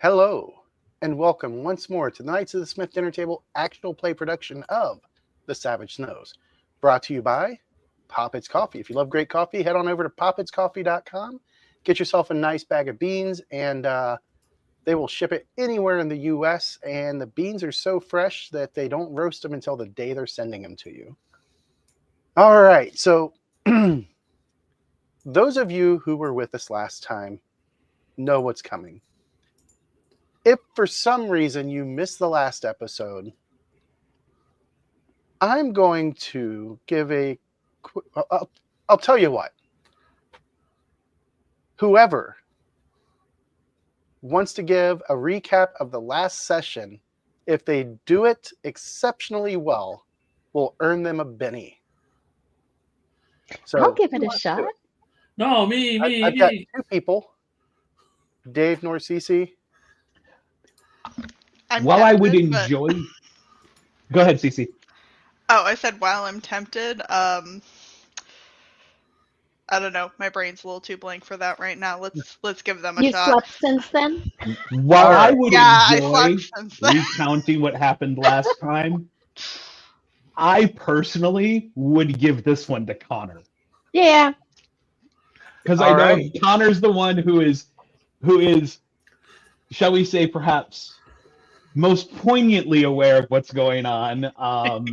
Hello, and welcome once more to the Knights of the Smith Dinner Table actual play production of The Savage Snows, brought to you by Poppets Coffee. If you love great coffee, head on over to poppetscoffee.com, get yourself a nice bag of beans, and they will ship it anywhere in the U.S., and the beans are so fresh that they don't roast them until the day they're sending them to you. All right, so those of you who were with us last time know what's coming. If for some reason you missed the last episode, I'm going to give I'll tell you what. Whoever wants to give a recap of the last session, if they do it exceptionally well, will earn them a Benny. So I'll give it a shot. No, me. I've got two people, Dave nor Cece. While I would tempted, enjoy... Go ahead, Cece. Oh, I said while I'm tempted. I don't know. My brain's a little too blank for that right now. Let's give them a You shot. slept since then? While I would I enjoy slept since then. recounting what happened last time, I personally would give this one to Connor. Yeah. Because I know Connor's the one who is, shall we say, perhaps most poignantly aware of what's going on. Oh,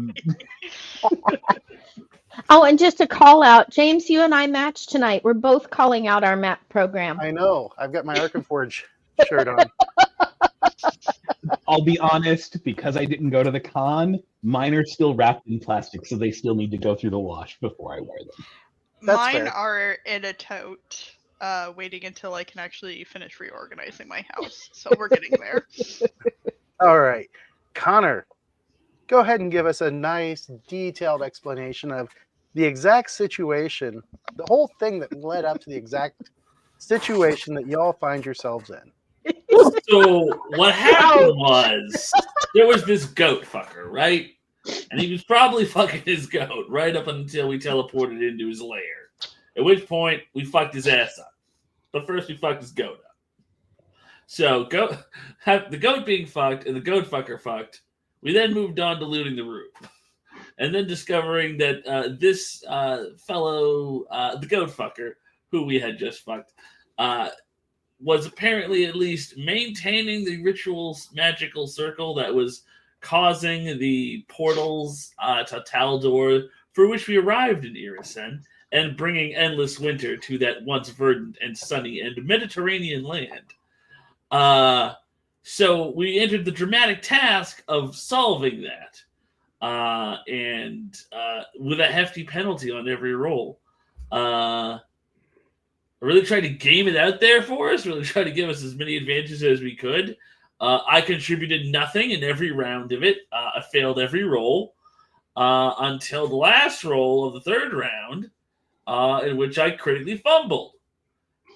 and just a call out, James, you and I matched tonight. We're both calling out our map program. I know. I've got my Arkenforge shirt on. I'll be honest, because I didn't go to the con, mine are still wrapped in plastic, so they still need to go through the wash before I wear them. That's Mine fair. are in a tote, waiting until I can actually finish reorganizing my house. So we're getting there. All right. Connor, go ahead and give us a nice, detailed explanation of the exact situation, the whole thing that led up to the exact situation that y'all find yourselves in. So what happened was there was this goat fucker, right? And he was probably fucking his goat right up until we teleported into his lair. At which point we fucked his ass up. But first we fucked his goat up. So the goat being fucked and the goat fucker fucked. We then moved on to looting the room. And then discovering that this fellow, the goat fucker, who we had just fucked, was apparently at least maintaining the ritual's magical circle that was causing the portals to Taldor, for which we arrived in Irisen, and bringing endless winter to that once verdant and sunny and Mediterranean land. So we entered the dramatic task of solving that. And with a hefty penalty on every roll. Really tried to game it out there for us, really tried to give us as many advantages as we could. I contributed nothing in every round of it. I failed every roll until the last roll of the third round, in which I critically fumbled.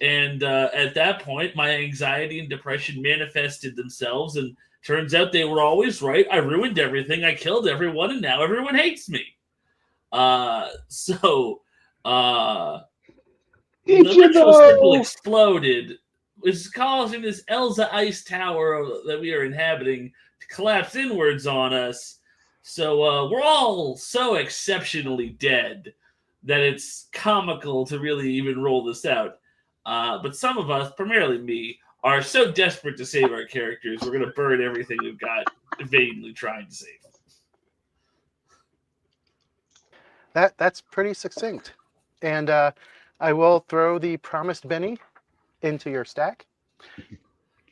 And at that point, my anxiety and depression manifested themselves, and turns out they were always right. I ruined everything. I killed everyone, and now everyone hates me. The ritual symbol exploded. It's causing this Elza ice tower that we are inhabiting to collapse inwards on us. So we're all so exceptionally dead that it's comical to really even roll this out. But some of us, primarily me, are so desperate to save our characters, we're going to burn everything we've got, vainly trying to save them. That's pretty succinct. And I will throw the promised Benny into your stack.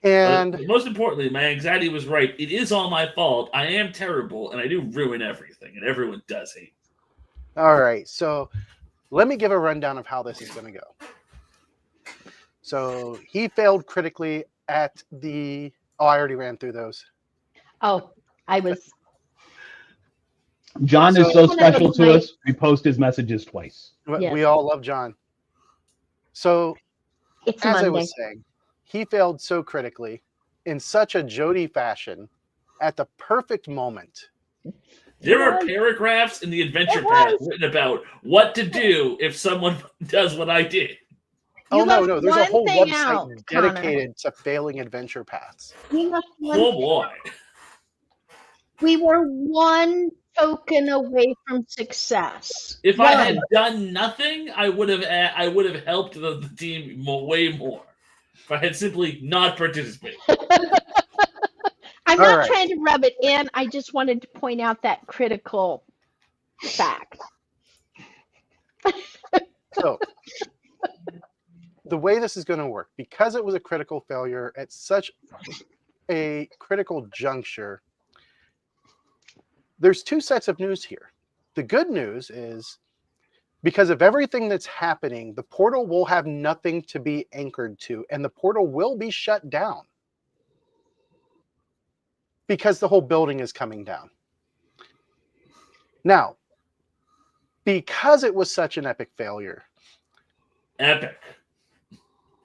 And but most importantly, my anxiety was right. It is all my fault. I am terrible, and I do ruin everything, and everyone does hate me. all right, so let me give a rundown of how this is going to go. So he failed critically at the... Oh, I already ran through those. Oh, I was. John is So- so special to us, we post his messages twice. Yes. We all love John. So, It's as I Monday. was saying, he failed so critically in such a Jody fashion at the perfect moment. There are paragraphs in the adventure path written about what to do if someone does what I did. Oh, no, left no. There's a one whole thing website out, Connor. dedicated to failing adventure paths. You left one Oh thing. boy. We were one token away from success. If I had One. done nothing, I would have helped the team way more. If I had simply not participated. I'm All not right. trying to rub it in. I just wanted to point out that critical fact. So, the way this is going to work, because it was a critical failure at such a critical juncture, there's two sets of news here. The good news is, because of everything that's happening, the portal will have nothing to be anchored to, and the portal will be shut down because the whole building is coming down. Now, because it was such an epic failure, Epic.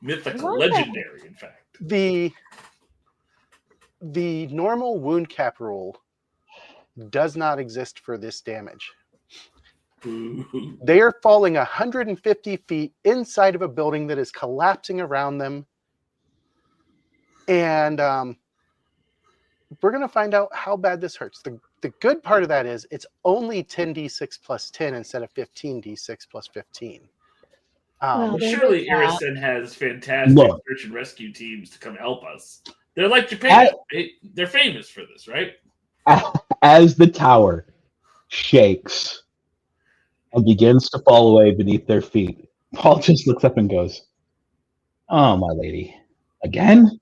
Mythical. Love that. Legendary, in fact. the normal wound cap rule does not exist for this damage. Ooh. They are falling 150 feet inside of a building that is collapsing around them. And we're going to find out how bad this hurts. The good part of that is it's only 10d6 plus 10 instead of 15d6 plus 15. Well, there Surely is that. Irison has fantastic Look. search and rescue teams to come help us. They're like Japan. They're famous for this, right? As the tower shakes and begins to fall away beneath their feet, Paul just looks up and goes, "Oh, my lady, again?"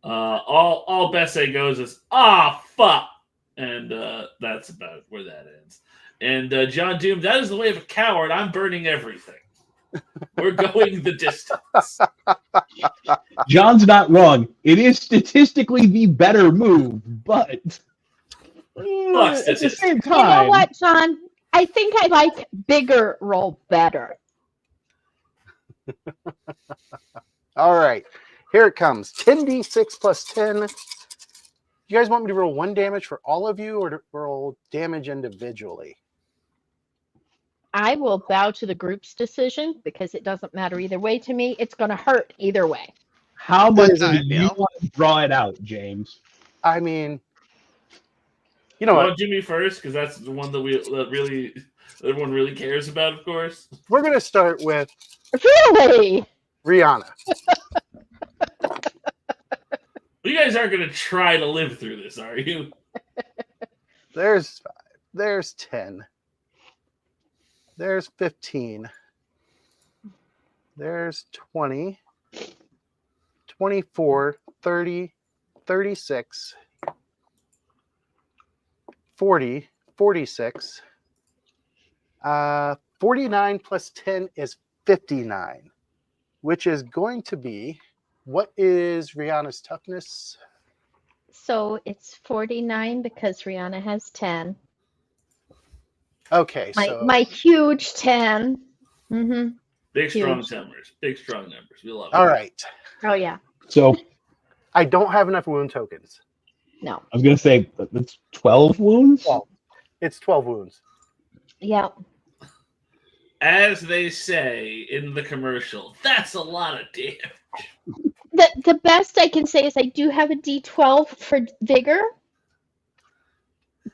All Bessie goes is fuck, and that's about where that ends. And John Doom, that is the way of a coward. I'm burning everything. We're going the distance. John's not wrong. It is statistically the better move, but at the statistics. same You time, know what, John? I think I like bigger roll better. All right, here it comes. 10d6 plus 10. You guys want me to roll 1 damage for all of you, or to roll damage individually? I will bow to the group's decision because it doesn't matter either way to me. It's going to hurt either way. how much That's do how I you feel. want to draw it out, James? I mean, you know You what? want Jimmy first because that's the one that everyone really cares about, of course. We're going to start with Really? Rihanna. You guys aren't going to try to live through this, are you? There's 5. There's 10. There's 15. There's 20. 24, 30, 36, 40, 46. 49 plus 10 is 59, which is going to be, what is Rihanna's toughness? So it's 49 because Rihanna has 10. Okay, so My huge 10. Mm-hmm. Big, strong Huge. numbers. Big, strong numbers. We love it. all right. Oh, yeah. So I don't have enough wound tokens. No. I was going to say that's 12 wounds. Well, it's 12 wounds. Yeah. As they say in the commercial, that's a lot of damage. The best I can say is I do have a D12 for vigor,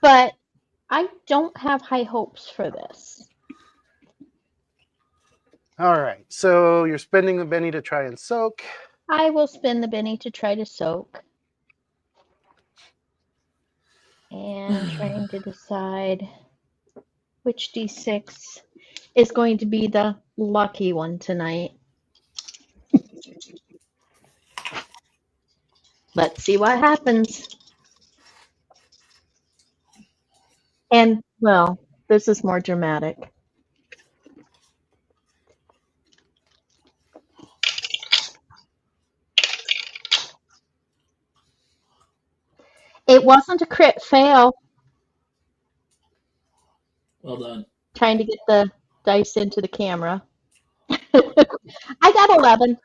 but I don't have high hopes for this. All right, so you're spending the Benny to try and soak. I will spin the Benny to try to soak. And trying to decide which D6 is going to be the lucky one tonight. Let's see what happens. And, well, this is more dramatic. It wasn't a crit fail. Well done. Trying to get the dice into the camera. I got 11.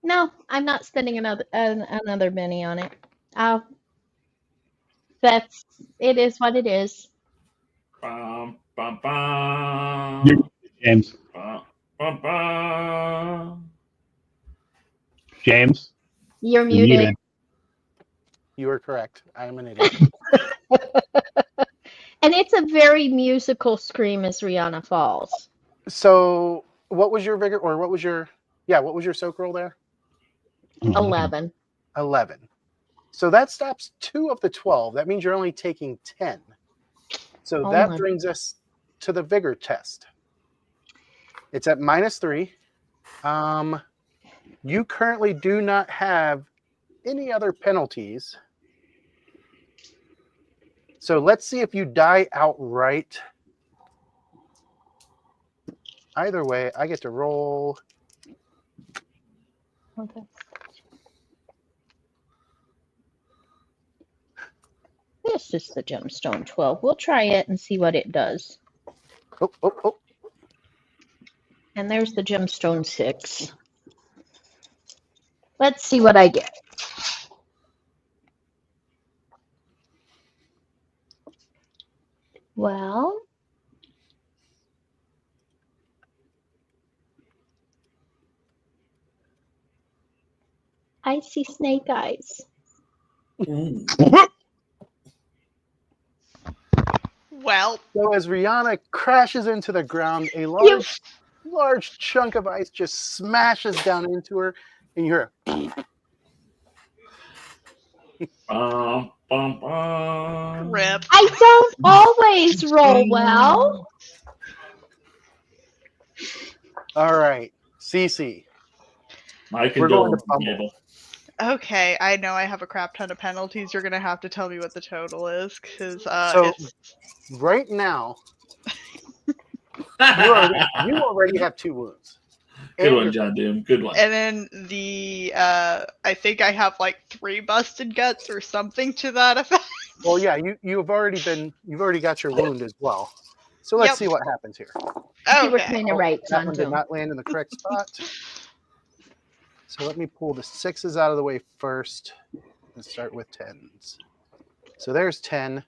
No, I'm not spending another Benny on it. I'll It is what it is. Bum, bum, bum. James. Bum, bum, bum. James. You're You're muted. muted. You are correct. I am an idiot. And it's a very musical scream as Rihanna falls. So, what was your vigor, or what was your soak roll there? 11. 11. So that stops 2 of the 12. That means you're only taking 10. So Oh that my. brings us to the vigor test. It's at -3. You currently do not have any other penalties. So let's see if you die outright. Either way, I get to roll. Okay. This is the gemstone 12. We'll try it and see what it does. Oh. And there's the gemstone 6. Let's see what I get. Well, I see snake eyes. Ooh. Well, So as Rihanna crashes into the ground, a You large chunk of ice just smashes down into her, and you hear Bum, bum, bum. rip. I don't always roll well. all right, Cece. My We're going to condolences, Bumble. Mabel. Okay, I know I have a crap ton of penalties. You're gonna have to tell me what the total is, because So it's right now, you already have 2 wounds. Good And one, you're- John Doom. Good one. and then the I think I have like 3 busted guts or something to that effect. Well, yeah, you've already got your wound as well. So let's Yep. see what happens here. You were Okay. kind of right, That John one did Doom. not land in the correct spot. So let me pull the 6s out of the way first and start with 10s. So there's 10.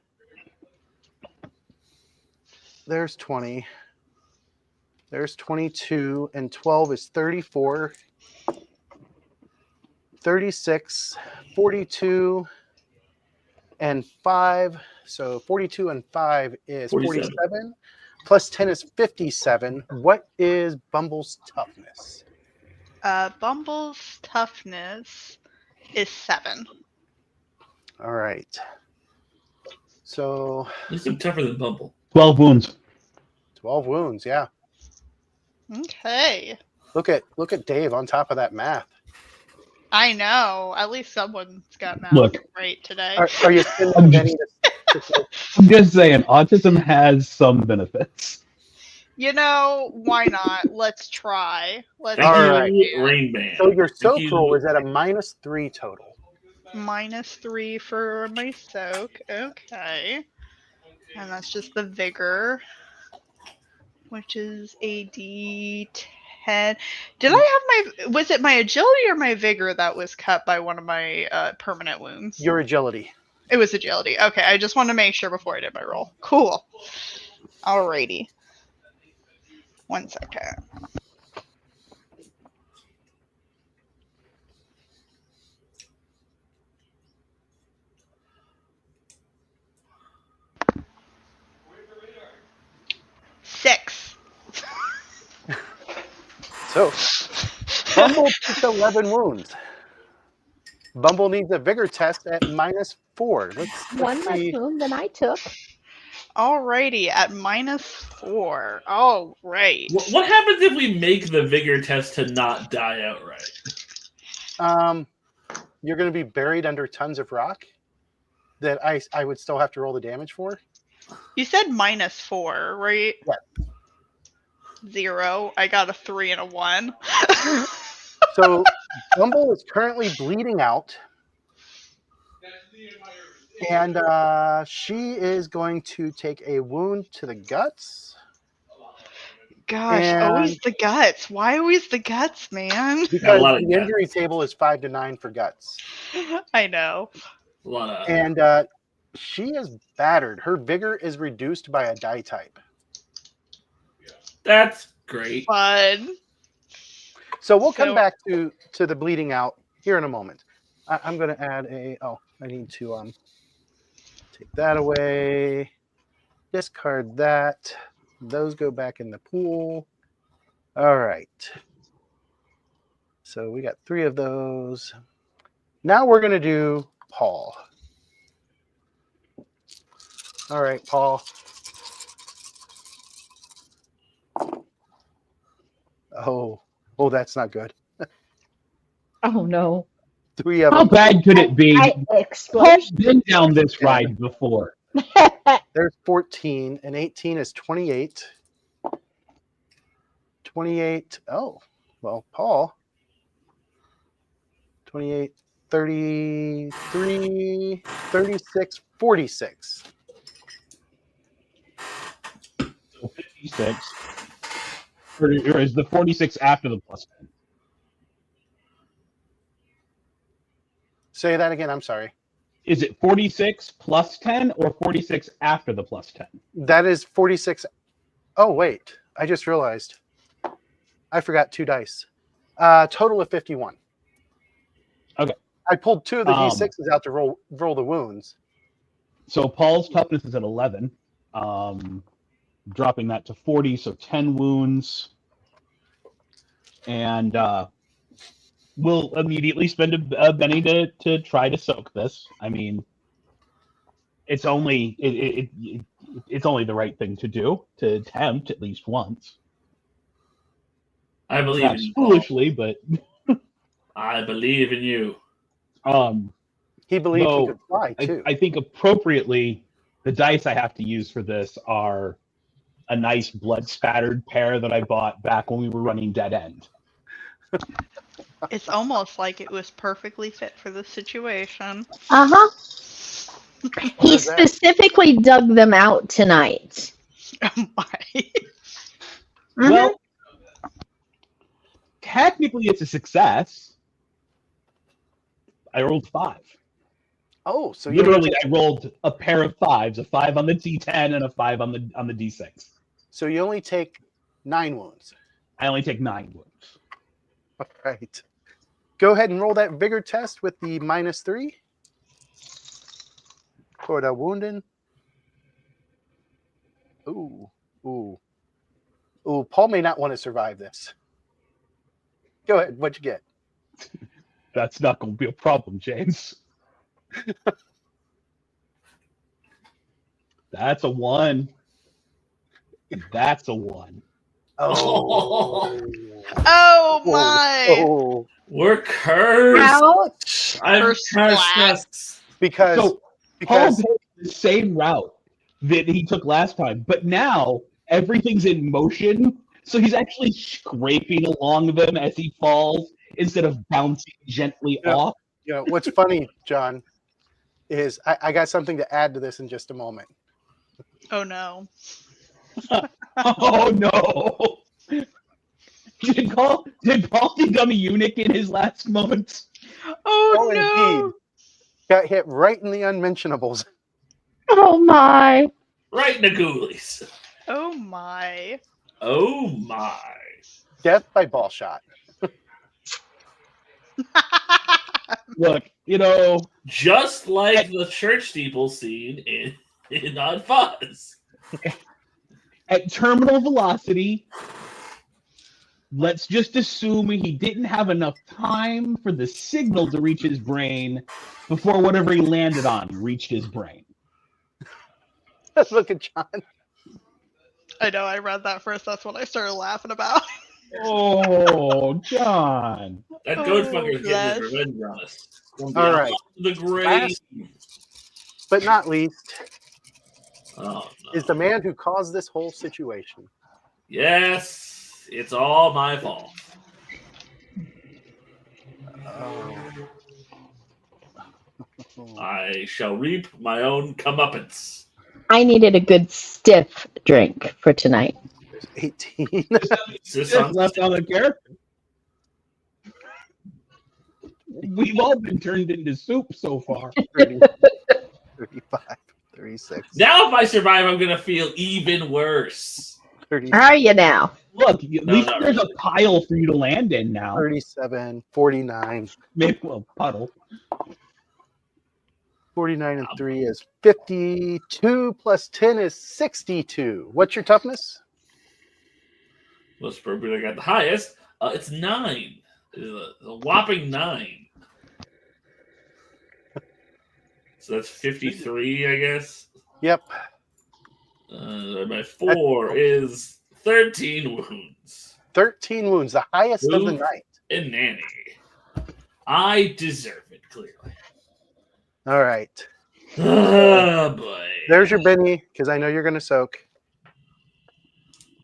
There's 20. There's 22. And 12 is 34. 36. 42. And 5. So 42 and 5 is 47. 47. Plus 10 is 57. What is Bumble's toughness? Bumble's toughness is 7. All right. So At least I'm tougher than Bumble. 12 wounds. 12 wounds, yeah. Okay. Look at Dave on top of that math. I know. At least someone's got math Look. right today. Are you spending Benny to I'm just saying, autism has some benefits. You know, why not? Let's try. Let's Thank All see. right. you, Rain Band. So your soak Thank you. roll is at a -3 total. -3 for my soak. Okay. And that's just the vigor, which is a D10. Did I have was it my agility or my vigor that was cut by one of my permanent wounds? Your agility. It was agility. Okay, I just wanted to make sure before I did my roll. Cool. Alrighty. 1 second. Six. So Bumble takes 11 wounds. Bumble needs a vigor test at -4. Let's One less see. wound than I took. Alrighty, at -4. All right. What happens if we make the vigor test to not die outright? You're going to be buried under tons of rock that I would still have to roll the damage for. You said -4, right? Yeah. 0. I got a 3 and a 1. So Bumble is currently bleeding out. And she is going to take a wound to the guts. Gosh, And- always the guts. Why always the guts, man? Because lot of the injury table is 5 to 9 for guts. I know. A lot of And She is battered. Her vigor is reduced by a die type. That's great. Fun. So we'll come So- back to the bleeding out here in a moment. I'm going to add a. Oh, I need to take that away. Discard that. Those go back in the pool. All right. So we got 3 of those. Now we're going to do Paul. All right, Paul. Oh, that's not good. Oh no. 3 of How them. bad could it be? I Paul's explosion. been down this ride before. There's 14, and 18 is 28. 28. Oh, well, Paul. 28, 33, 36, 46. So 56. Or is the 46 after the plus 10? Say that again. I'm sorry. Is it 46 plus 10 or 46 after the plus 10? That is 46. Oh, wait. I just realized. I forgot 2 dice. Total of 51. Okay. I pulled 2 of the Um, D6s out to roll the wounds. So Paul's toughness is at 11, dropping that to 40, so 10 wounds. And we'll immediately spend a Benny to try to soak this. I mean, it's only it's only the right thing to do, to attempt at least once. I believe Perhaps in you. Paul. foolishly, but I believe in you. He believed No, he could fly, too. I think appropriately, the dice I have to use for this are a nice blood spattered pair that I bought back when we were running Dead End. It's almost like it was perfectly fit for the situation. Uh-huh. He Where's that? specifically dug them out tonight. Oh my. Mhm. Well, technically it's a success. I rolled 5. Oh, so you Literally, I rolled a pair of 5s, a 5 on the D10 and a 5 on the D6. So you only take 9 wounds. I only take 9 wounds. All right. Go ahead and roll that vigor test with the -3 for the wounding. Ooh. Paul may not want to survive this. Go ahead. What'd you get? That's not going to be a problem, James. That's a 1. That's a 1. Oh. Oh my. Oh. We're cursed. Ouch. I'm Curse cursed. splat. Because So Paul because took the same route that he took last time, but now everything's in motion, so he's actually scraping along them as he falls instead of bouncing gently Yeah. off. you know what's funny, John, is I got something to add to this in just a moment. Oh no. Oh no! Did Paul become a eunuch in his last moments? Oh no. Indeed. Got hit right in the unmentionables. Oh my. Right in the ghoulies. Oh my. Oh my. Death by ball shot. Look, Just like the church steeple scene in Odd Fuzz. at terminal velocity, let's just assume he didn't have enough time for the signal to reach his brain before whatever he landed on reached his brain. Look at John. I know, I read that first. That's what I started laughing about. Oh, John. That goat Oh, fucker's bless. getting his revenge on us. All right. The grave. Last but not least Oh, no. is the man who caused this whole situation. Yes, it's all my fault. I shall reap my own comeuppance. I needed a good stiff drink for tonight. There's 18. This Just left on the character. We've all been turned into soup so far. 30, 35. 36. Now, if I survive, I'm gonna feel even worse. 30, Are you now? Look, at No, least not there's really. a pile for you to land in now. 37, 49. Maybe a puddle. 49 and 3 is 52 plus 10 is 62. What's your toughness? Most appropriate, I got the highest. It's 9. It's a whopping 9. So that's 53, I guess. Yep. My 4 is 13 wounds. 13 wounds, the highest of the Oof. night. And nanny. I deserve it, clearly. All right. Oh, boy. There's your Benny, because I know you're going to soak.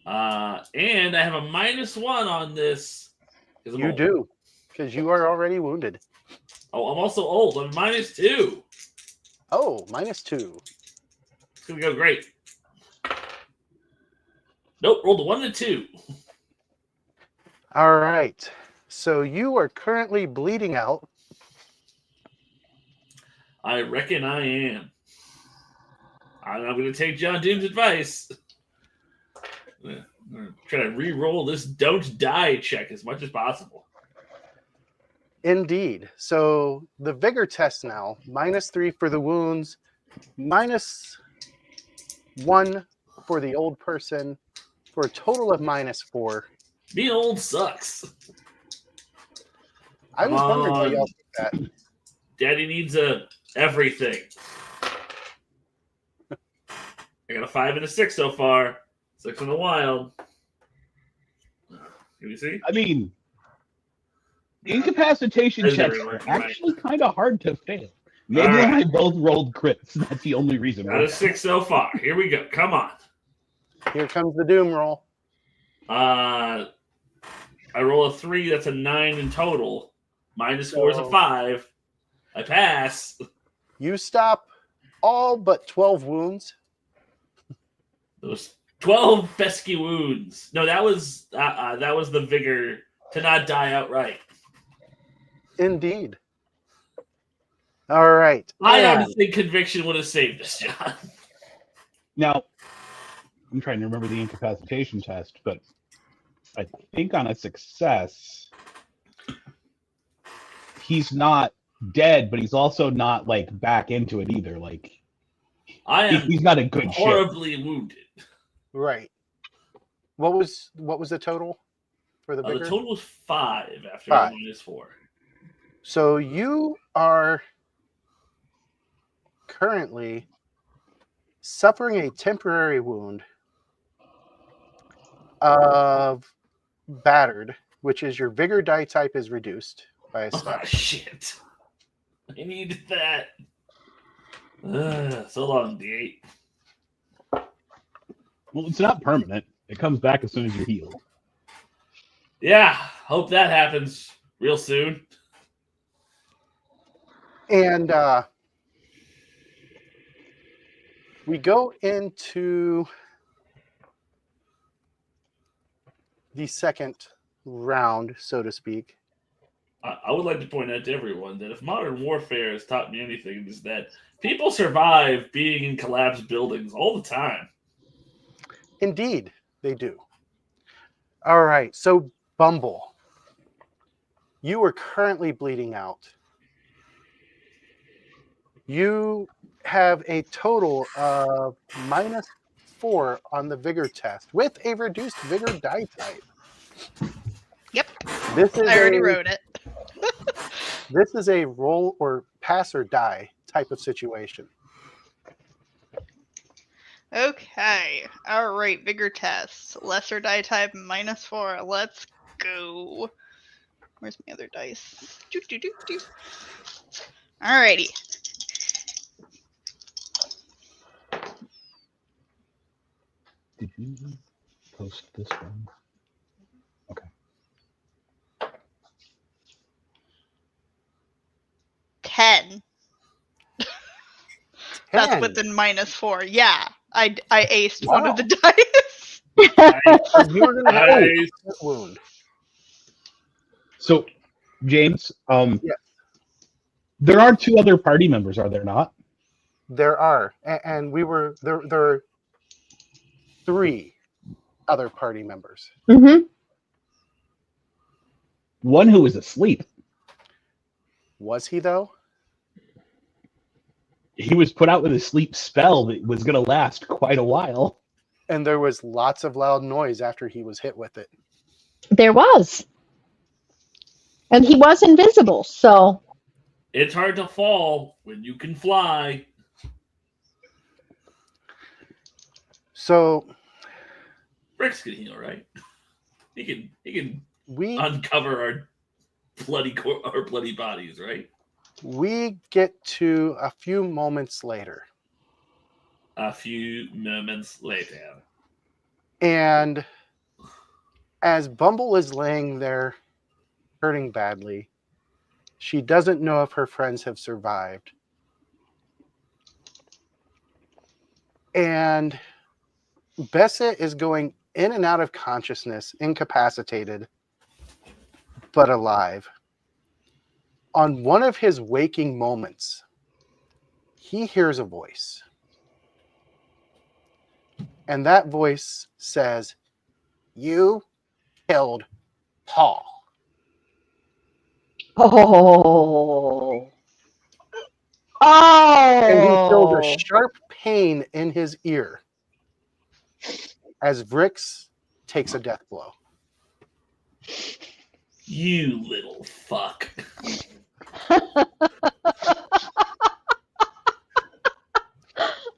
And I have a -1 on this. 'Cause I'm You old. do, because you are already wounded. Oh, I'm also old. I'm -2. Oh, -2. It's going to go great. Nope, rolled a 1 and a 2. All right. So you are currently bleeding out. I reckon I am. I'm going to take John Doom's advice. I'm going to try to re-roll this don't die check as much as possible. Indeed. So the vigor test now, -3 for the wounds, -1 for the old person, for a total of -4. Being old sucks. I was wondering why y'all did that. Daddy needs everything. I got a 5 and a 6 so far. 6 in the wild. Can you see? I mean, incapacitation Is checks everywhere, are right. actually kind of hard to fail. Maybe All right. I both rolled crits. That's the only reason. Got a 6 so far. Here we go. Come on. Here comes the doom roll. I roll a 3. That's a 9 in total. -4 is a So- 5. I pass. You stop all but 12 wounds. Those 12 pesky wounds. No, that was the vigor to not die outright. Indeed. All right. I And don't think conviction would have saved us, John. Now, I'm trying to remember the incapacitation test, but I think on a success, he's not dead, but he's also not like back into it either. Like I am he's not a good shit. horribly wounded. right. What was the total for the The vigor? total was 5 after 5. -4. So you are currently suffering a temporary wound of battered, which is your vigor die type is reduced by a Oh, step. shit. I needed that. So long, D8. Well, it's not permanent. It comes back as soon as you heal. Yeah, hope that happens real soon. And we go into the second round, so to speak. I would like to point out to everyone that if modern warfare has taught me anything, is that people survive being in collapsed buildings all the time. Indeed, they do. All right, so Bumble, you are currently bleeding out. You have a total of -4 on the vigor test with a reduced vigor die type. Yep, This is I already wrote it. This is a roll or pass or die type of situation. Okay. All right. Vigor test. Lesser die type -4. Let's go. Where's my other dice? Doo. Alrighty. Did you post this one? Okay. 10. That's 10. within -4. Yeah. I aced one of Wow. the dice. You were going to have a Nice. wound. So, James, Yes. there are 2 other party members, are there not? There are, and we were there. There are 3 other party members. Mm-hmm. One who was asleep. Was he though? He was put out with a sleep spell that was going to last quite a while. And there was lots of loud noise after he was hit with it. There was. And he was invisible, so It's hard to fall when you can fly. So Rick's can heal, right? He can we uncover our bloody bodies, right? we get to a few moments later, A few moments later. and as Bumble is laying there hurting badly, she doesn't know if her friends have survived. And Bessa is going in and out of consciousness, incapacitated, but alive. On one of his waking moments, he hears a voice. And that voice says, "You killed Paul." oh. And he feels Oh. a sharp pain in his ear as Vrix takes a death blow. You little fuck.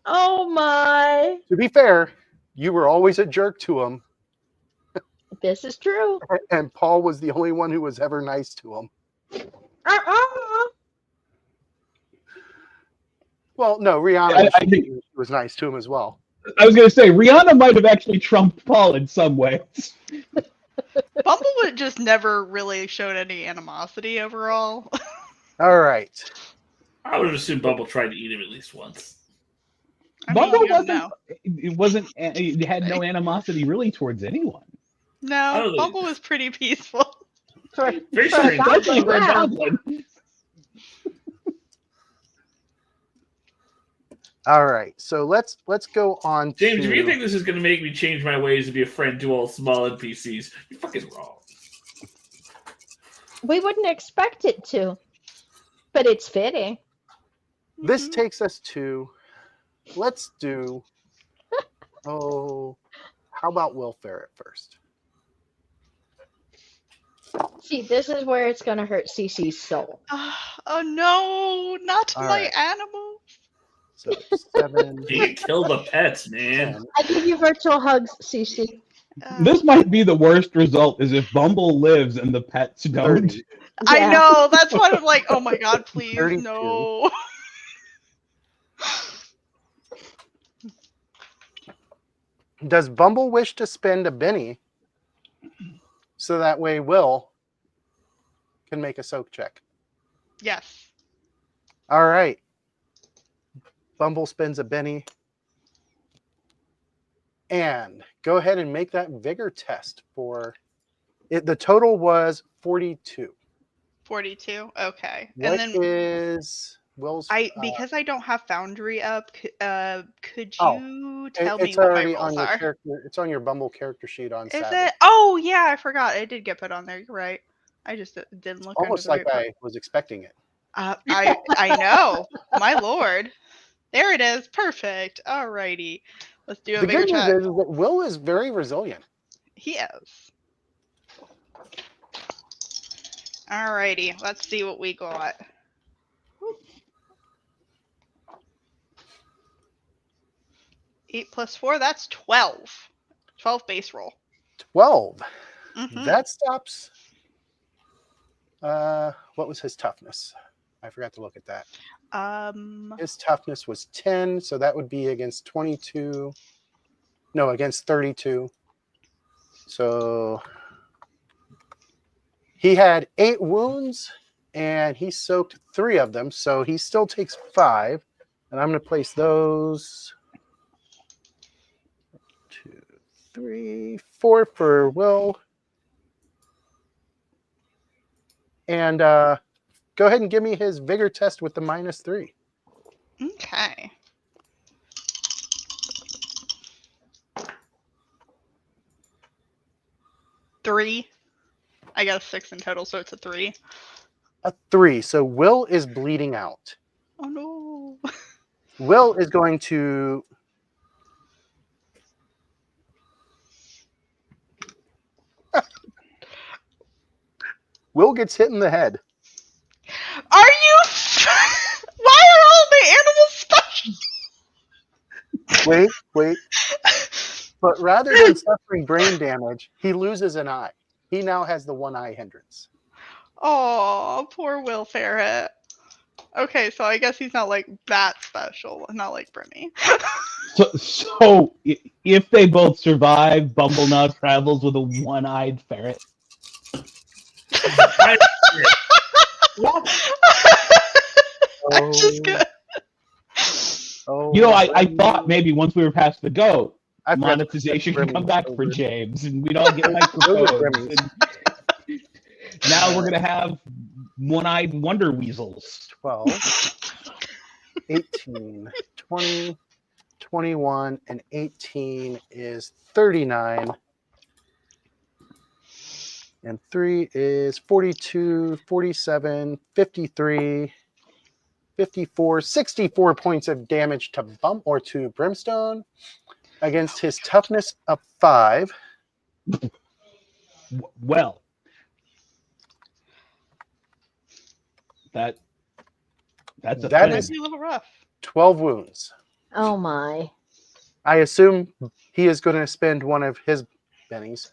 Oh my. To be fair, you were always a jerk to him, This is true. and Paul was the only one who was ever nice to him. Well, no, Rihanna I think was nice to him as well. I was going to say Rihanna might have actually trumped Paul in some ways. Bumblewood just never really showed any animosity overall. All right. I would have assumed Bumble tried to eat him at least once. I mean, Bumble you don't know. it had no animosity really towards anyone. No, Oh. Bumble was pretty peaceful. Very For a strange. Especially for a Wow. goblin. All right. So let's go on James, to if you think this is going to make me change my ways to be a friend to all small NPCs, you're fucking wrong. We wouldn't expect it to, but it's fitting. this Mhm. takes us to let's do how about Will Ferret first? See, this is where it's going to hurt Cece's soul. Oh no, not All my right. animal. So 7, You can kill the pets, man. 10. I give you virtual hugs, Cece. This might be the worst result is if Bumble lives and the pets don't. 30. I Yeah. know, that's what I'm like, oh my god, please, 32. no. Does Bumble wish to spend a Benny so that way Will can make a soak check? Yes. All right. Bumble spends a Benny. And go ahead and make that vigor test for it. The total was 42. 42. Okay. What and then is Will's? because I don't have Foundry up, could Oh, you tell me it's what my already on rolls your are? character. It's on your Bumble character sheet on Is Savage. it? Oh yeah, I forgot. It did get put on there. You're right. I just didn't look. Almost under like the I was expecting it. I know. My lord. There it is. Perfect. Alrighty. Let's do a The bigger good news check. is that Will is very resilient. He is. Alrighty. Let's see what we got. 8 plus 4, that's 12. 12 base roll. 12. Mhm. That stops. What was his toughness? I forgot to look at that. His toughness was 10, so that would be against 22. No, against 32. So he had 8 wounds, and he soaked 3 of them, so he still takes 5. And I'm going to place those 2, 3, 4 for Will. And go ahead and give me his vigor test with the -3. Okay. 3. I got a 6 in total, so it's a 3. A 3. So Will is bleeding out. Oh no. Will is going to Will gets hit in the head. Are you? Why are all the animals special? Wait. But rather than suffering brain damage, he loses an eye. He now has the one eye hindrance. Oh, poor Will Ferret. Okay, so I guess he's not like that special, not like Brimmy. So if they both survive, Bumble now travels with a one-eyed ferret. I'm just good. Oh, You know, I thought maybe once we were past the goat, I forgot to monetization put could come Brimmy back over. for James, and we'd all get Over microphones. Brimmy. And now we're gonna have one-eyed wonder weasels. 12, 18, 20, 21, and 18 is 39. And 3 is 42, 47, 53, 54, 64 points of damage to to Brimstone against his toughness of 5. Well, that's a That thing. is- Might be a little rough. 12 wounds. Oh my. I assume he is going to spend one of his bennies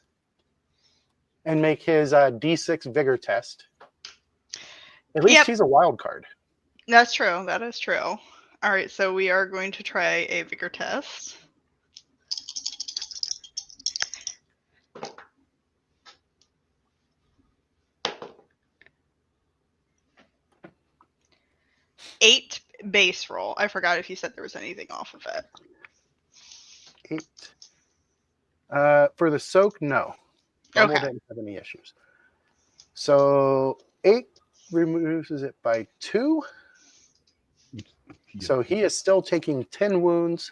and make his D6 vigor test. At least Yep. he's a wild card. That's true. That is true. All right, so we are going to try a vigor test. Eight base roll. I forgot if you said there was anything off of it. 8. For the soak, no. Bumble Okay. didn't have any issues. So 8 removes it by 2. So he is still taking 10 wounds.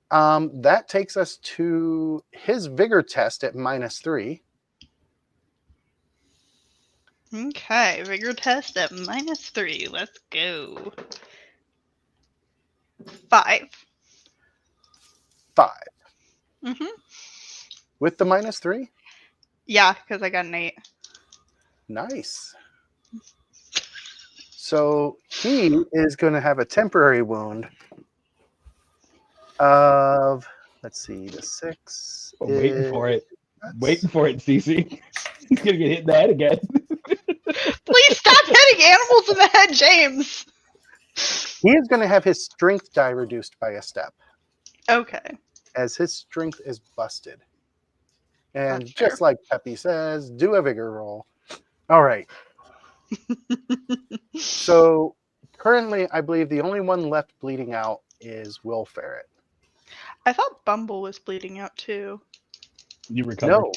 That takes us to his vigor test at -3. Okay, vigor test at -3. Let's go. 5. 5. Mm-hmm. With the -3? Yeah, because I got an 8. Nice. So he is going to have a temporary wound of, let's see, the 6. We're waiting for it. Waiting for it, Cece. He's gonna get hit in the head again. Please stop hitting animals in the head, James. He is going to have his strength die reduced by a step, Okay. as his strength is busted. And That's just like Peppy says, do a vigor roll. All right. So currently, I believe the only one left bleeding out is Will Ferret. I thought Bumble was bleeding out too. You recovered. No,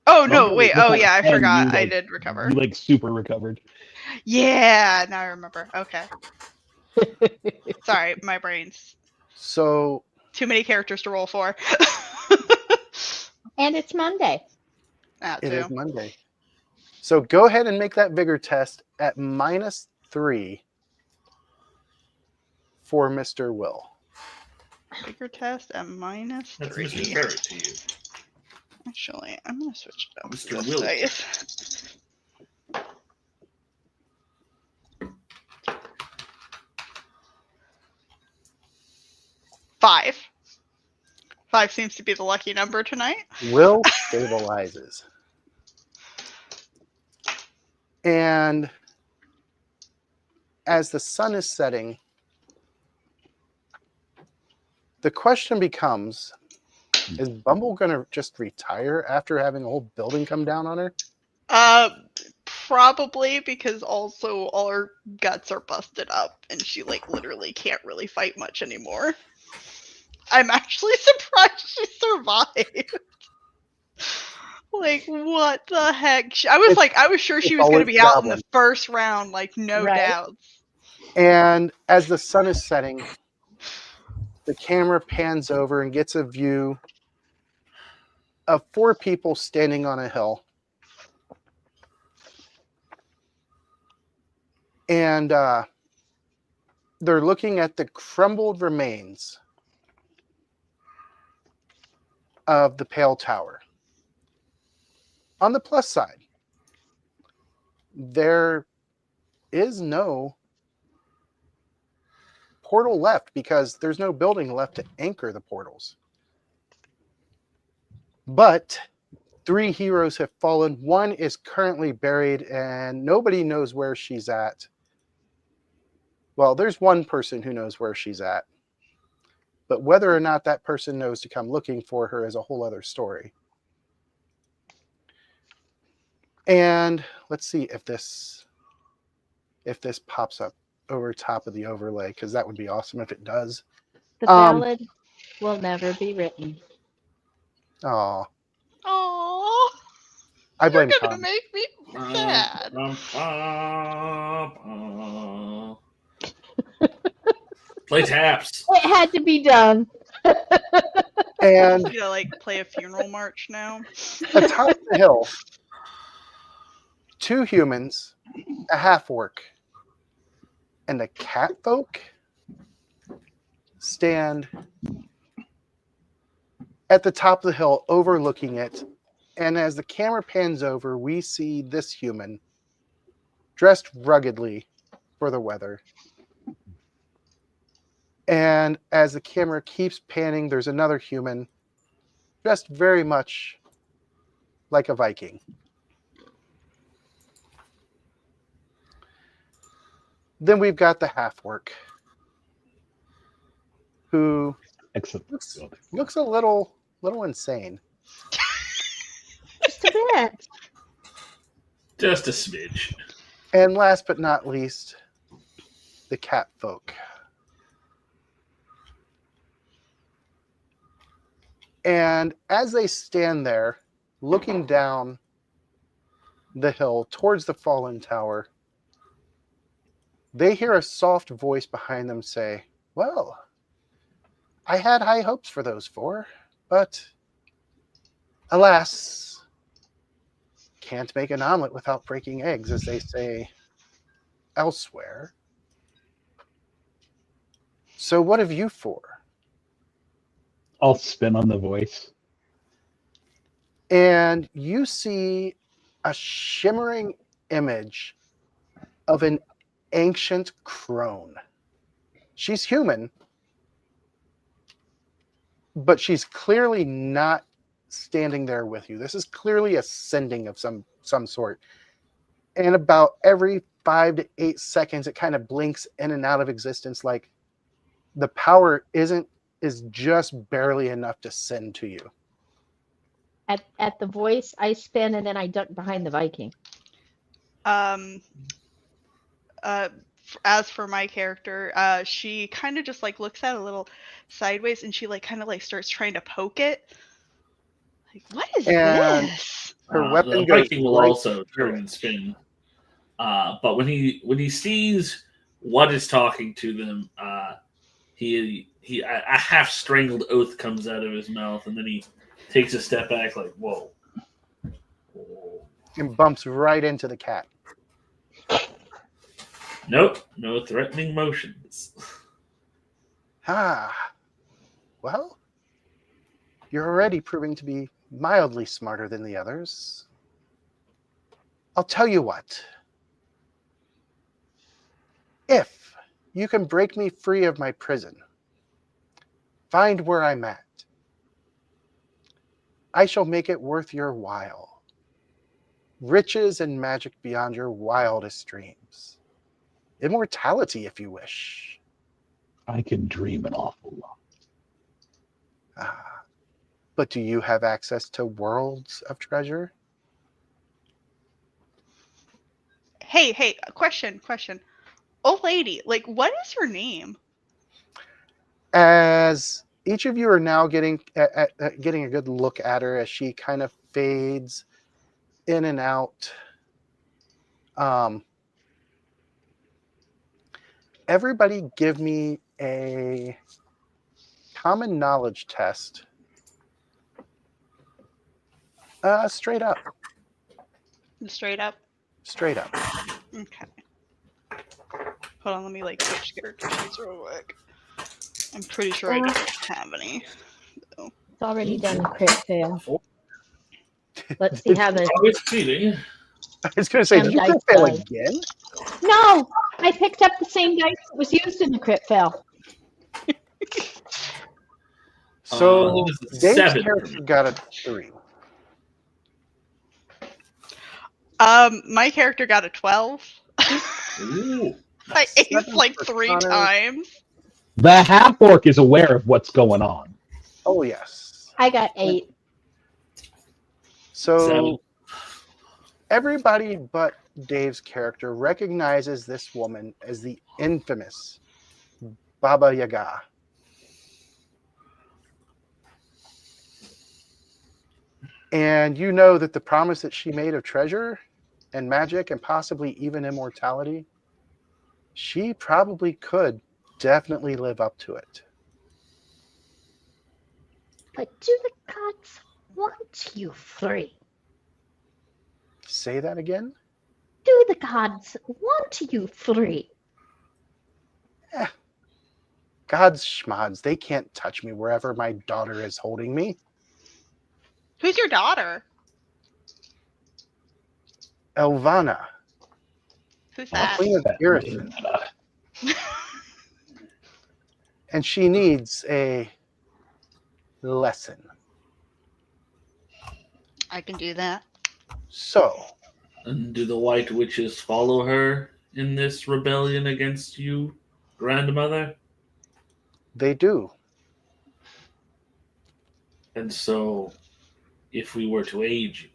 Oh no, Bumble wait. was Oh at yeah, I 10, forgot. you, I like- did recover. You like super recovered. Yeah, now I remember. Okay. Sorry, my brain's so too many characters to roll for. And it's Monday. That it too. is Monday. So go ahead and make that vigor test at -3 for Mr. Will. Vigor test at That's Mr. -3. Ferret to you. Actually, I'm gonna switch it up. to Mr. this Will. dice. Five. 5 seems to be the lucky number tonight. Will stabilizes. And as the sun is setting, the question becomes, is Bumble going to just retire after having a whole building come down on her? Probably because also all her guts are busted up and she like literally can't really fight much anymore. I'm actually surprised she survived. Like what the heck? I was sure she it's was going to always be out in the goblin. first round, like no Right. doubts. And as the sun is setting, the camera pans over and gets a view of 4 people standing on a hill. And they're looking at the crumbled remains of the Pale Tower. On the plus side, there is no portal left because there's no building left to anchor the portals. But 3 heroes have fallen. 1 is currently buried and nobody knows where she's at. Well, there's 1 person who knows where she's at. But whether or not that person knows to come looking for her is a whole other story. And let's see if this pops up over top of the overlay, because that would be awesome if it does. The ballad will never be written. Oh, Oh, I blame you're gonna Tom. make me sad. Play taps. It had to be done. And You know, like play a funeral march now. atop the hill, 2 humans, a half-orc, and a cat folk stand at the top of the hill overlooking it. And as the camera pans over, we see this human dressed ruggedly for the weather. And as the camera keeps panning, there's another human dressed very much like a Viking. Then we've got the half-orc, who Excellent. looks a little insane. Just a bit. Just a smidge. And last but not least, the cat folk. And as they stand there, looking down the hill towards the fallen tower, they hear a soft voice behind them say, "Well, I had high hopes for those 4, but alas, can't make an omelet without breaking eggs," as they say elsewhere. So what have you 4? I'll spin on the voice. And you see a shimmering image of an ancient crone. She's human, but she's clearly not standing there with you. This is clearly a sending of some sort. And about every 5 to 8 seconds, it kind of blinks in and out of existence, like the power is just barely enough to send to you. At the voice, I spin and then I duck behind the Viking. As for my character, she kind of just like looks at it a little sideways, and she like kind of like starts trying to poke it. Like, what is And this? her weapon The goes Viking will right also through turn it. and spin. But when he sees what is talking to them, a half strangled oath comes out of his mouth, and then he takes a step back, like, "Whoa!" And bumps right into the cat. Nope, no threatening motions. Well, you're already proving to be mildly smarter than the others. I'll tell you what. If you can break me free of my prison, find where I'm at, I shall make it worth your while. Riches and magic beyond your wildest dreams. Immortality, if you wish. I can dream an awful lot. But do you have access to worlds of treasure? Hey, question. Old lady, like, what is your name? As each of you are now getting a good look at her as she kind of fades in and out. Everybody give me a common knowledge test Straight up. Straight up. Straight up. Okay. Hold on, let me like switch character sheets real quick. I'm pretty sure I don't have any. It's already done crit fail. Let's see how the Always cheating. I was going to say, Damn did you dice crit fail dice. again? No, I picked up the same dice that was used in the crit fail. So it was a Dave's 7 for character me. got a 3. My character got a 12. Ooh. I aced 7 like for 3 Connor. times. The half orc is aware of what's going on. Oh, yes. I got 8. So 7. everybody but Dave's character recognizes this woman as the infamous Baba Yaga. And you know that the promise that she made of treasure and magic and possibly even immortality, she probably could definitely live up to it. But do the gods want you free? Say that again? Do the gods want you free? God's schmods, they can't touch me wherever my daughter is holding me. Who's your daughter? Elvana, Who's that? Queen of That Irithan. And she needs a lesson. I can do that. So, And do the White Witches follow her in this rebellion against you, grandmother? they do. And so, if we were to aid you,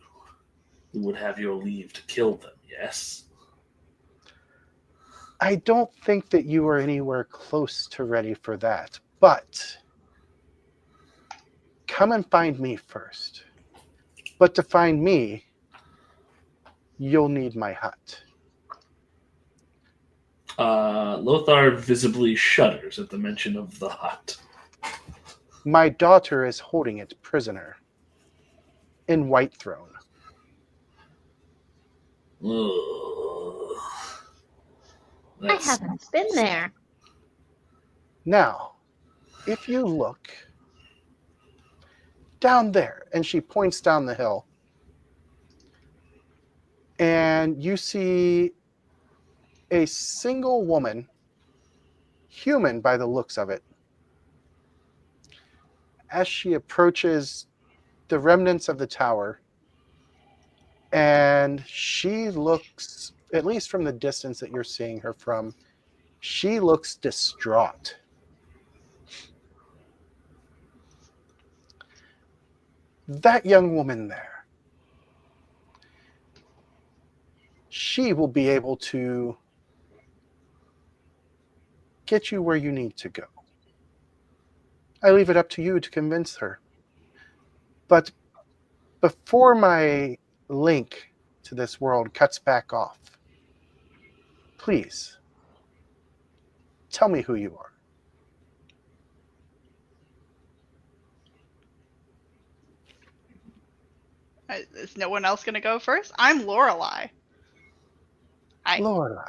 we would have your leave to kill them, yes? I don't think that you are anywhere close to ready for that, but come and find me first. But to find me, you'll need my hut. Lothar visibly shudders at the mention of the hut. My daughter is holding it prisoner in Whitethrone. Ugh. I That's- haven't been there. Now, if you look down there, and she points down the hill, and you see a single woman, human by the looks of it, as she approaches the remnants of the tower, and she looks, at least from the distance that you're seeing her from, she looks distraught. That young woman there, she will be able to get you where you need to go. I leave it up to you to convince her. But before my link to this world cuts back off, please tell me who you are. Is no one else gonna go first? I'm Lorelei. Lorelei.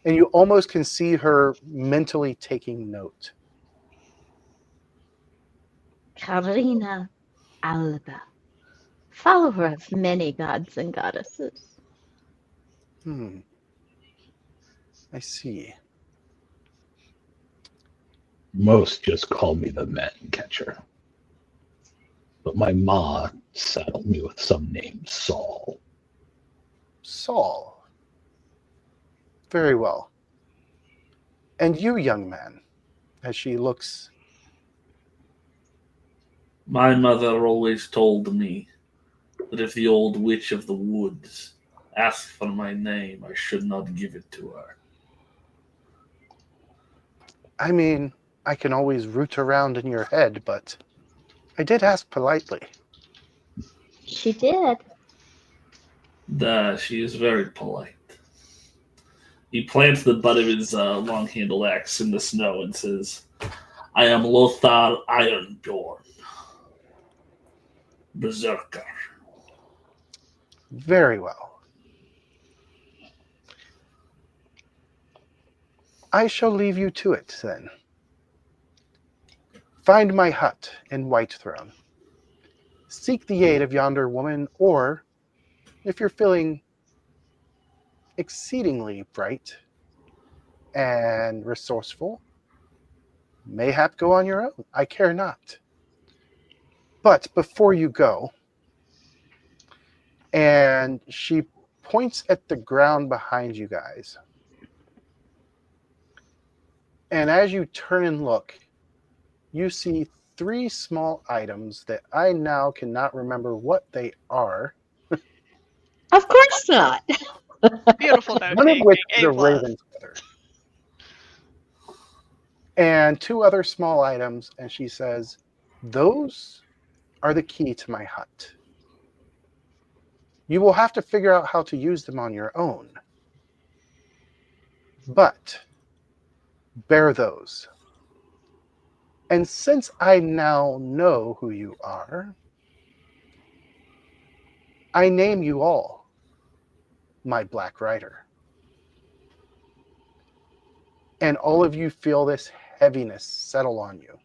And you almost can see her mentally taking note. Karina Alba, follower of many gods and goddesses. I see. Most just call me the man catcher. But my ma saddled me with some named Saul. Saul. Very well. And you, young man, as she looks. My mother always told me that if the old witch of the woods asked for my name, I should not give it to her. I mean, I can always root around in your head, but I did ask politely. She did. She is very polite. He plants the butt of his long-handled axe in the snow and says, I am Lothar Ironborn. Berserker. Very well. I shall leave you to it, then. Find my hut in Whitethrone. Seek the aid of yonder woman, or, if you're feeling exceedingly bright and resourceful, mayhap go on your own. I care not. But before you go, and she points at the ground behind you guys, and as you turn and look, you see 3 small items that I now cannot remember what they are. Of course not. Beautiful note One of taking. which is A a plus. raven's feather. And 2 other small items, and she says, those are the key to my hut. You will have to figure out how to use them on your own. But bear those. And since I now know who you are, I name you all my Black Rider. And all of you feel this heaviness settle on you.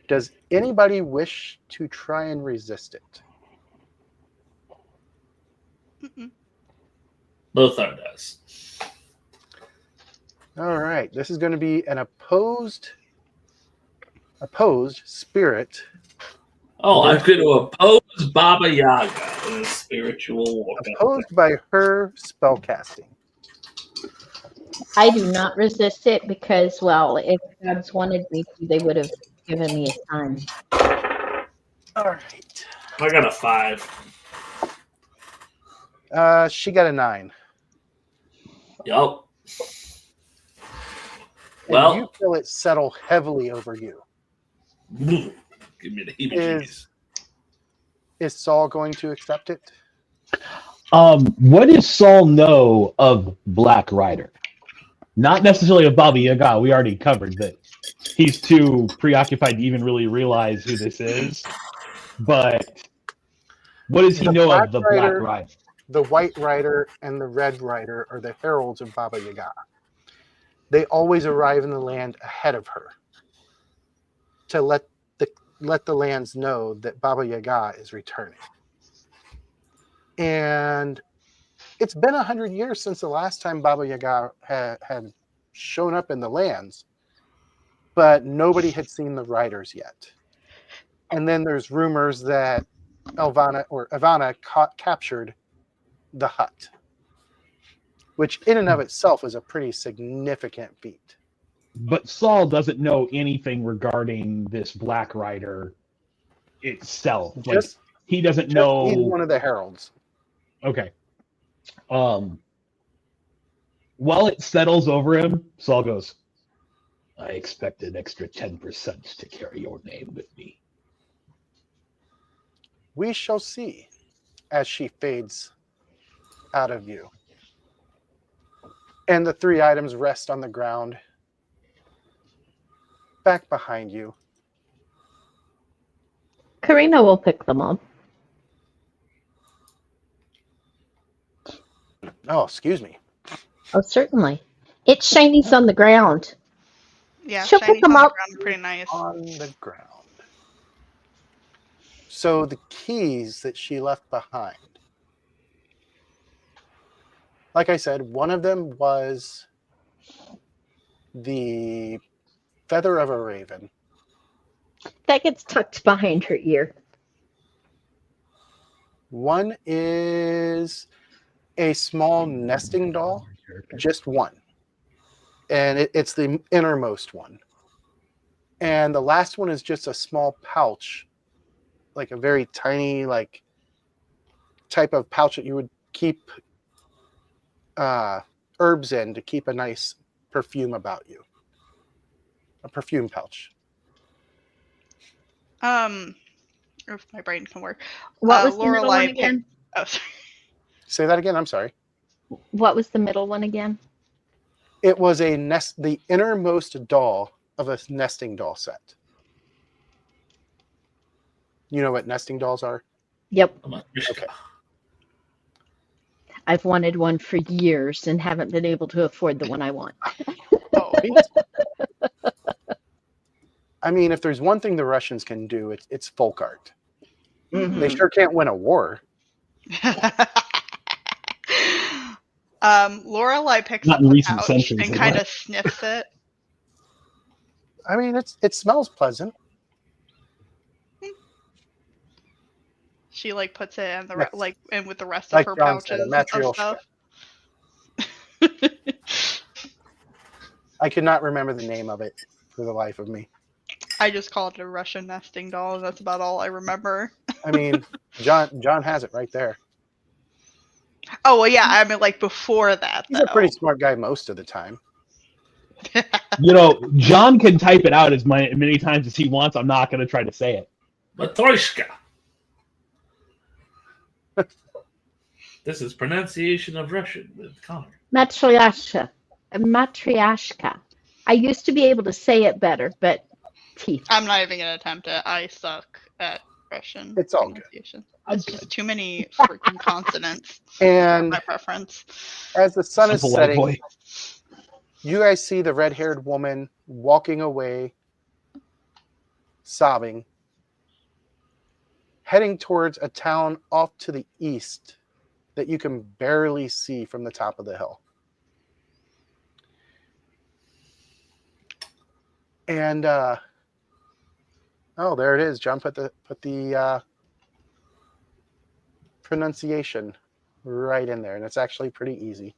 Does anybody wish to try and resist it? Mm-mm. Lothar does. All right, this is going to be an opposed spirit. Oh, I'm going to oppose Baba Yaga in a spiritual war. Opposed by her spellcasting. I do not resist it because, well, if gods wanted me to, they would have given me a time. All right. I got a 5. She got a 9. Yup. And Well, you feel it settle heavily over you. give me the heebie-jeebies. Is Saul going to accept it? What does Saul know of Black Rider? Not necessarily of Baba Yaga. We already covered that he's too preoccupied to even really realize who this is. But what does he The know Black of the Rider- Black Rider? The White Rider and the Red Rider are the heralds of Baba Yaga. They always arrive in the land ahead of her to let the lands know that Baba Yaga is returning. And it's been 100 years since the last time Baba Yaga had shown up in the lands, but nobody had seen the riders yet. And then there's rumors that Ivana captured the hut, which in and of itself is a pretty significant feat. But Saul doesn't know anything regarding this Black Rider itself. Like, Just, he doesn't he's know. one of the heralds. Okay. While it settles over him, Saul goes, I expect an extra 10% to carry your name with me. We shall see as she fades out of view. And the 3 items rest on the ground back behind you. Karina will pick them up. Oh, excuse me. Oh, certainly. It's shinies on the ground. Yeah, She'll pick shinies them on the up. ground are pretty nice. On the ground. So the keys that she left behind. Like I said, one of them was the feather of a raven. That gets tucked behind her ear. One is a small nesting doll, just one. And it's the innermost one. And the last one is just a small pouch, like a very tiny, like type of pouch that you would keep herbs in to keep a nice perfume about you. A perfume pouch. If my brain can work. What was the middle Lorelei one picked- again? Oh, sorry. Say that again. I'm sorry. What was the middle one again? It was the innermost doll of a nesting doll set. You know what nesting dolls are? Yep. I'm like, Okay. I've wanted one for years and haven't been able to afford the one I want. Oh, I mean, if there's one thing the Russians can do, it's folk art. Mhm. They sure can't win a war. Lorelai picks Not up in the recent pouch centuries, and they kind might. of sniffs it. I mean, it smells pleasant. She like puts it in the Yes. like in with the rest of Like her John said, a pouches of matryoshka. stuff. I could not remember the name of it for the life of me. I just call it a Russian nesting doll. That's about all I remember. I mean, John has it right there. Oh well, yeah. I mean, like before that, He's though. a pretty smart guy most of the time. You know, John can type it out as many times as he wants. I'm not going to try to say it. Matryoshka. This is pronunciation of Russian with Connor. Matryoshka. Matryoshka. I used to be able to say it better, but teeth. I'm not even gonna attempt it. I suck at Russian It's all good. pronunciation. I'm It's just too many freaking consonants for And my preference. as the sun is Simple white setting, boy. you guys see the red-haired woman walking away, sobbing, heading towards a town off to the east that you can barely see from the top of the hill. And oh, there it is. John put the pronunciation right in there, and it's actually pretty easy.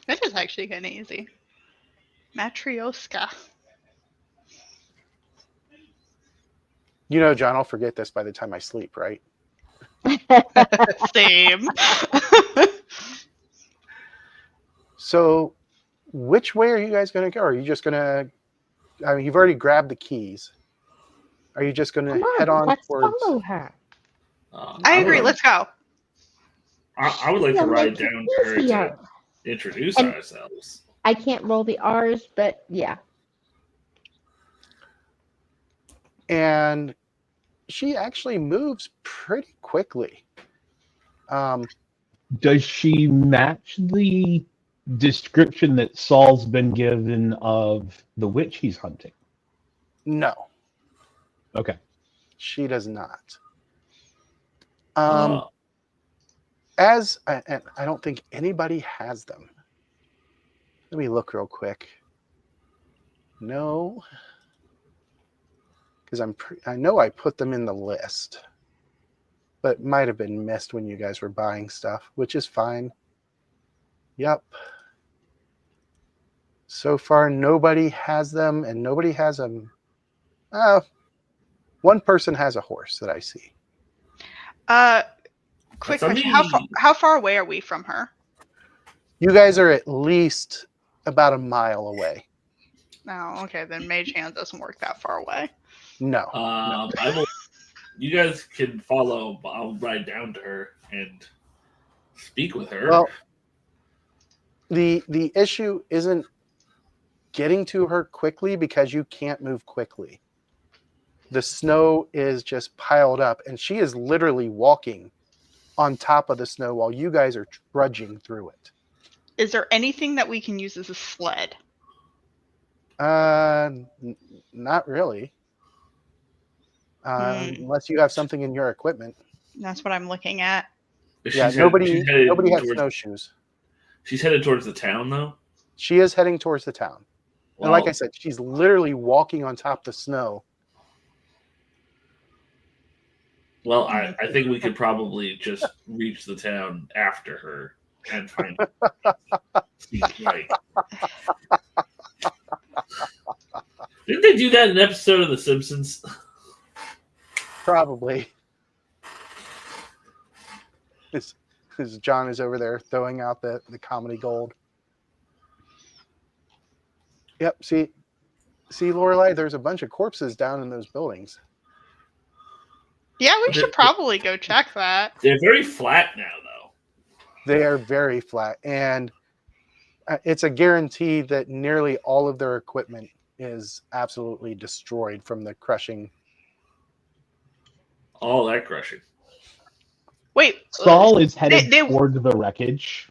It is actually kind of easy. Matryoshka. You know, John, I'll forget this by the time I sleep, right? Same. So, which way are you guys going to go? Are you just going to? I mean, you've already grabbed the keys. Are you just going Come to head on, on let's towards? follow her. I agree. would- Let's go. I would like Yeah, to ride make it down to her to easier. introduce And- ourselves. I can't roll the R's, but yeah. And she actually moves pretty quickly. Does she match the description that Saul's been given of the witch he's hunting? No, Okay. she does not. Uh, And I don't think anybody has them. Let me look real quick. No, because I know I put them in the list, but it might have been missed when you guys were buying stuff, which is fine. Yep. So far, nobody has them, and nobody has them. One person has a horse that I see. Quick That's question. me. How far away are we from her? You guys are at least about a mile away. No, okay, then Mage Hand doesn't work that far away. No. I will. You guys can follow. I'll ride down to her and speak with her. Well, the issue isn't getting to her quickly because you can't move quickly. The snow is just piled up, and she is literally walking on top of the snow while you guys are trudging through it. Is there anything that we can use as a sled? Not really. Unless you have something in your equipment. That's what I'm looking at. Yeah, nobody has snowshoes. She's headed towards the town, though. She is heading towards the town. And like I Well, said, she's literally walking on top of the snow. Well, I think we could probably just reach the town after her and find her. Seems right. Didn't they do that in an episode of The Simpsons? Probably. As John is over there throwing out the comedy gold. Yep, see, Lorelai, there's a bunch of corpses down in those buildings. Yeah, we should probably go check that. They're very flat now, though. They are very flat, and it's a guarantee that nearly all of their equipment is absolutely destroyed from the crushing All that crushing. Wait, Saul is headed they- toward the wreckage.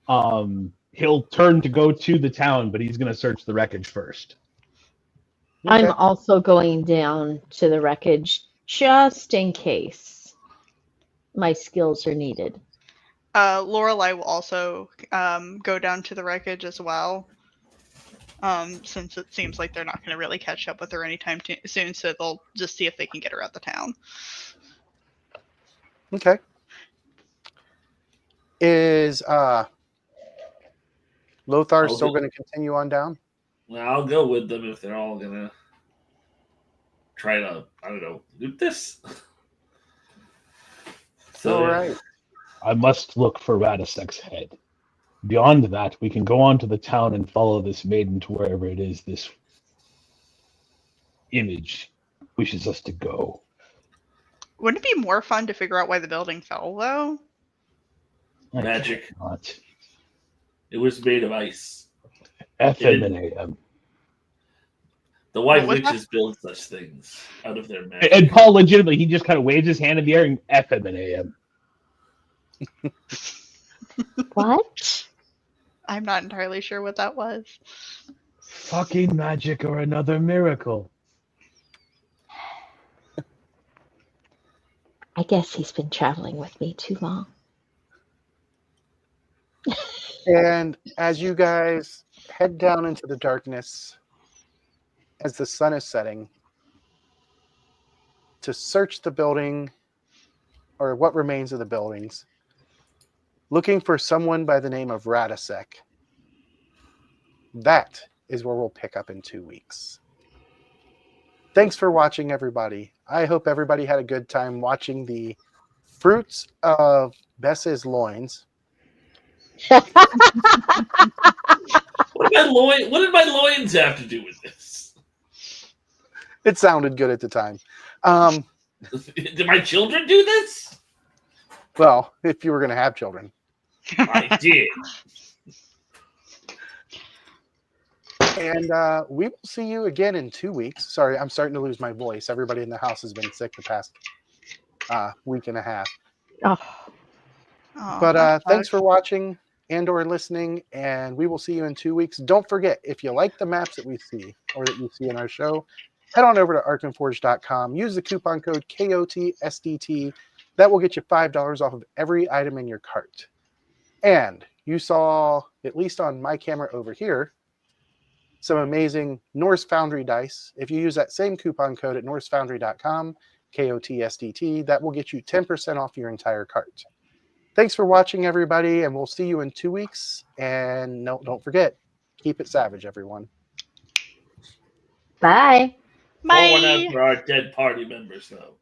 He'll turn to go to the town, but he's going to search the wreckage first. I'm Okay. also going down to the wreckage just in case my skills are needed. Lorelai will also go down to the wreckage as well. Since it seems like they're not going to really catch up with her anytime soon, so they'll just see if they can get her out the town. Okay. Is Lothar I'll still go- going to continue on down? Well, I'll go with them if they're all gonna try to, I don't know, loot this. So, All yeah. right. I must look for Radisek's head. Beyond that, we can go on to the town and follow this maiden to wherever it is this image wishes us to go. Wouldn't it be more fun to figure out why the building fell, though? I Magic. cannot. It was made of ice. FM and AM. The White What was Witches build such things out of their magic. And Paul legitimately, he just kind of waves his hand in the air and FM and AM. What? I'm not entirely sure what that was. Fucking magic or another miracle. I guess he's been traveling with me too long. And as you guys head down into the darkness, as the sun is setting, to search the building or what remains of the buildings, looking for someone by the name of Radisek. That is where we'll pick up in 2 weeks. Thanks for watching, everybody. I hope everybody had a good time watching the fruits of Bess's loins. What did my loins have to do with this? It sounded good at the time. Did my children do this? Well, if you were going to have children. I did. And we will see you again in 2 weeks. Sorry, I'm starting to lose my voice. Everybody in the house has been sick the past week and a half. Oh, Oh, But that thanks for sucks. watching and or listening, and we will see you in 2 weeks. Don't forget, if you like the maps that we see or that you see in our show, head on over to arkhamforge.com. Use the coupon code KOTSDT. That will get you $5 off of every item in your cart. And you saw, at least on my camera over here, some amazing Norse Foundry dice. If you use that same coupon code at norsefoundry.com, KOTSDT, that will get you 10% off your entire cart. Thanks for watching, everybody, and we'll see you in 2 weeks. And no, don't forget, keep it savage, everyone. bye. Pour one out Bye. for our dead party members, though.